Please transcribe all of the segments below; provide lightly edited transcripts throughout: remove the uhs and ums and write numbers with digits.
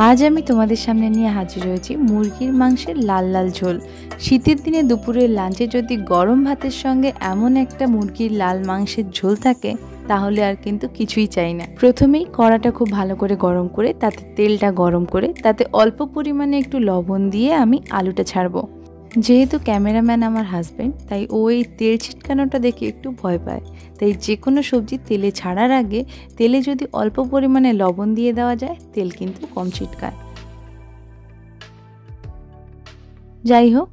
আজ আমি তোমাদের সামনে নিয়ে হাজির হয়েছি মুরগির মাংসের লাল লাল ঝোল। শীতের দিনে দুপুরের লাঞ্চে যদি গরম ভাতের সঙ্গে এমন একটা মুরগির লাল মাংসের ঝোল থাকে তাহলে আর কিন্তু কিছুই চাই না। প্রথমেই কড়াটা খুব ভালো করে গরম করে তাতে তেলটা গরম করে তাতে অল্প পরিমাণে একটু লবণ দিয়ে আমি আলুটা ছাড়বো। যেহেতু ক্যামেরাম্যান আমার হাজব্যান্ড, তাই ও এই তেল ছিটকানোটা দেখে একটু ভয় পায়। তাই যে কোনো সবজি তেলে ছাড়ার আগে তেলে যদি অল্প পরিমাণে লবণ দিয়ে দেওয়া যায় তেল কিন্তু কম ছিটকায়। যাই হোক,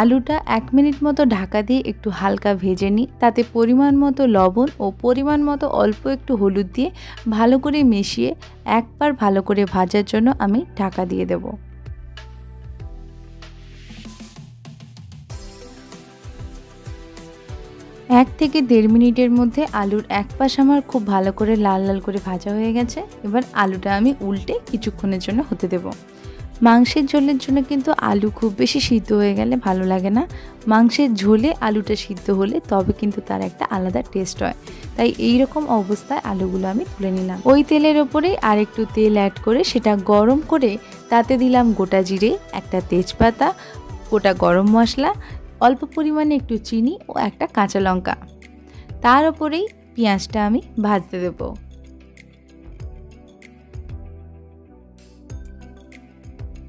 আলুটা 1 মিনিট মতো ঢাকা দিয়ে একটু হালকা ভেজে নিই। তাতে পরিমাণ মতো লবণ ও পরিমাণ মতো অল্প একটু হলুদ দিয়ে ভালো করে মিশিয়ে একবার ভালো করে ভাজার জন্য আমি ঢাকা দিয়ে দেবো। 1 থেকে 1.5 মিনিটের মধ্যে আলুর এক পাশ আমার খুব ভালো করে লাল লাল করে ভাজা হয়ে গেছে। এবার আলুটা আমি উল্টে কিছুক্ষণের জন্য হতে দেব। মাংসের ঝোলের জন্য কিন্তু আলু খুব বেশি সিদ্ধ হয়ে গেলে ভালো লাগে না। মাংসের ঝোলে আলুটা সিদ্ধ হলে তবে কিন্তু তার একটা আলাদা টেস্ট হয়। তাই এই রকম অবস্থায় আলুগুলো আমি তুলে নিলাম। ওই তেলের ওপরেই আরেকটু তেল অ্যাড করে সেটা গরম করে তাতে দিলাম গোটা জিরে, একটা তেজপাতা, গোটা গরম মশলা, অল্প পরিমাণে একটু চিনি ও একটা কাঁচা লঙ্কা। তার উপরেই পেঁয়াজটা আমি ভাজতে দেব।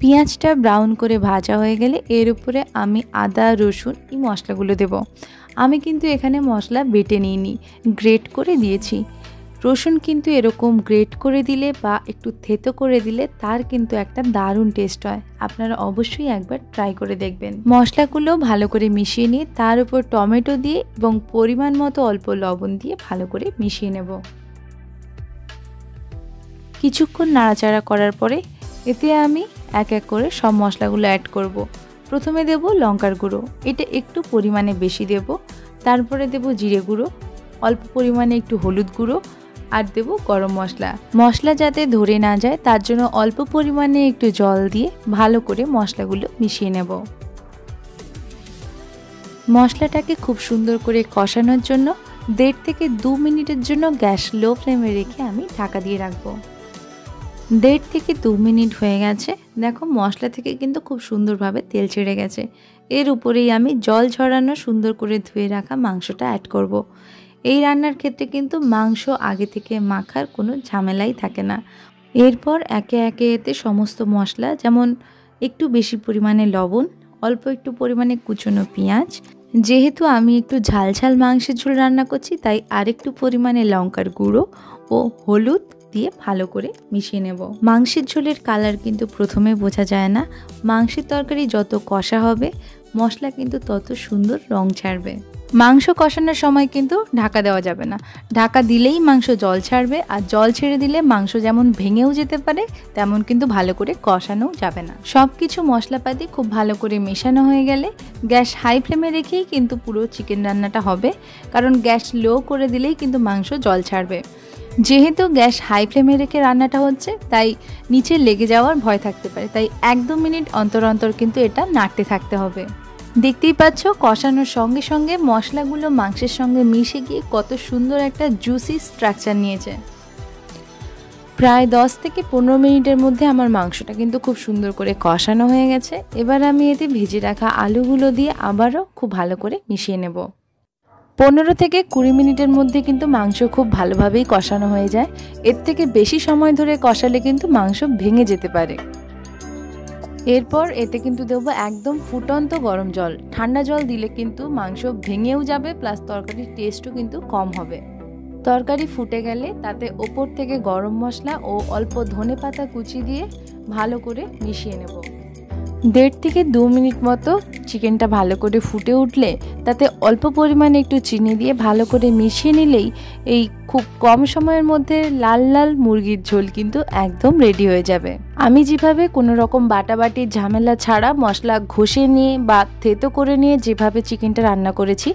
পেঁয়াজটা ব্রাউন করে ভাজা হয়ে গেলে এর উপরে আমি আদা রসুন এই মশলাগুলো দেব। আমি কিন্তু এখানে মশলা বেটে নিইনি, গ্রেট করে দিয়েছি। রসুন কিন্তু এরকম গ্রেট করে দিলে বা একটু থেতো করে দিলে তার কিন্তু একটা দারুণ টেস্ট হয়। আপনারা অবশ্যই একবার ট্রাই করে দেখবেন। মশলাগুলো ভালো করে মিশিয়ে নিয়ে তার উপর টমেটো দিয়ে এবং পরিমাণ মতো অল্প লবণ দিয়ে ভালো করে মিশিয়ে নেব। কিছুক্ষণ নাড়াচাড়া করার পরে এতে আমি এক এক করে সব মশলাগুলো অ্যাড করব। প্রথমে দেব লঙ্কার গুঁড়ো, এটা একটু পরিমাণে বেশি দেব। তারপরে দেব জিরে গুঁড়ো, অল্প পরিমাণে একটু হলুদ গুঁড়ো, আর দেব গরম মশলা। মশলা যাতে ধরে না যায় তার জন্য অল্প পরিমাণে একটু জল দিয়ে ভালো করে মশলাগুলো মিশিয়ে নেব। মশলাটাকে খুব সুন্দর করে কষানোর জন্য 1.5 থেকে 2 মিনিটের জন্য গ্যাস লো ফ্লেমে রেখে আমি ঢাকা দিয়ে রাখবো। 1.5 থেকে 2 মিনিট হয়ে গেছে। দেখো মশলা থেকে কিন্তু খুব সুন্দরভাবে তেল ছেড়ে গেছে। এর উপরেই আমি জল ঝরানো সুন্দর করে ধুয়ে রাখা মাংসটা অ্যাড করব। এই রান্নার ক্ষেত্রে কিন্তু মাংস আগে থেকে মাখার কোনো ঝামেলাই থাকে না। এরপর একে একে এতে সমস্ত মশলা, যেমন একটু বেশি পরিমাণে লবণ, অল্প একটু পরিমাণে কুচনো পেঁয়াজ, যেহেতু আমি একটু ঝাল ঝাল মাংসের ঝোল রান্না করছি তাই আরেকটু পরিমাণে লঙ্কার গুঁড়ো ও হলুদ দিয়ে ভালো করে মিশিয়ে নেব। মাংসের ঝোলের কালার কিন্তু প্রথমে বোঝা যায় না। মাংসের তরকারি যত কষা হবে মশলা কিন্তু তত সুন্দর রং ছাড়বে। মাংস কষানোর সময় কিন্তু ঢাকা দেওয়া যাবে না। ঢাকা দিলেই মাংস জল ছাড়বে, আর জল ছেড়ে দিলে মাংস যেমন ভেঙেও যেতে পারে তেমন কিন্তু ভালো করে কষানোও যাবে না। সব কিছু মশলাপাতি খুব ভালো করে মেশানো হয়ে গেলে গ্যাস হাই ফ্লেমে রেখেই কিন্তু পুরো চিকেন রান্নাটা হবে, কারণ গ্যাস লো করে দিলেই কিন্তু মাংস জল ছাড়বে। যেহেতু গ্যাস হাই ফ্লেমে রেখে রান্নাটা হচ্ছে তাই নিচে লেগে যাওয়ার ভয় থাকতে পারে, তাই 1-2 মিনিট অন্তর অন্তর কিন্তু এটা নাড়তে থাকতে হবে। দেখতেই পাচ্ছ কষানোর সঙ্গে সঙ্গে মশলাগুলো মাংসের সঙ্গে মিশে গিয়ে কত সুন্দর একটা জুসি স্ট্রাকচার নিয়েছে। প্রায় 10 থেকে 15 মিনিটের মধ্যে আমার মাংসটা কিন্তু খুব সুন্দর করে কষানো হয়ে গেছে। এবার আমি এতে ভেজে রাখা আলুগুলো দিয়ে আবারও খুব ভালো করে মিশিয়ে নেব। 15 থেকে 20 মিনিটের মধ্যে কিন্তু মাংস খুব ভালোভাবেই কষানো হয়ে যায়। এর থেকে বেশি সময় ধরে কষালে কিন্তু মাংস ভেঙে যেতে পারে। এরপর এতে কিন্তু দেবো একদম ফুটন্ত গরম জল। ঠান্ডা জল দিলে কিন্তু মাংস ভেঙেও যাবে, প্লাস তরকারির টেস্টও কিন্তু কম হবে। তরকারি ফুটে গেলে তাতে ওপর থেকে গরম মশলা ও অল্প ধনেপাতা কুচি দিয়ে ভালো করে মিশিয়ে নেব। 1.5 থেকে 2 মিনিট মতো চিকেনটা ভালো করে ফুটে উঠলে তাতে অল্প পরিমাণে একটু চিনি দিয়ে ভালো করে মিশিয়ে নিলেই এই খুব কম সময়ের মধ্যে লাল লাল মুরগির ঝোল কিন্তু একদম রেডি হয়ে যাবে। আমি যেভাবে কোনো রকম বাটাবাটির ঝামেলা ছাড়া মশলা ঘষে নিয়ে বা থেতো করে নিয়ে যেভাবে চিকেনটা রান্না করেছি,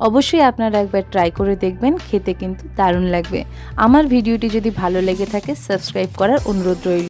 অবশ্যই আপনারা একবার ট্রাই করে দেখবেন, খেতে কিন্তু দারুণ লাগবে। আমার ভিডিওটি যদি ভালো লেগে থাকে সাবস্ক্রাইব করার অনুরোধ রইল।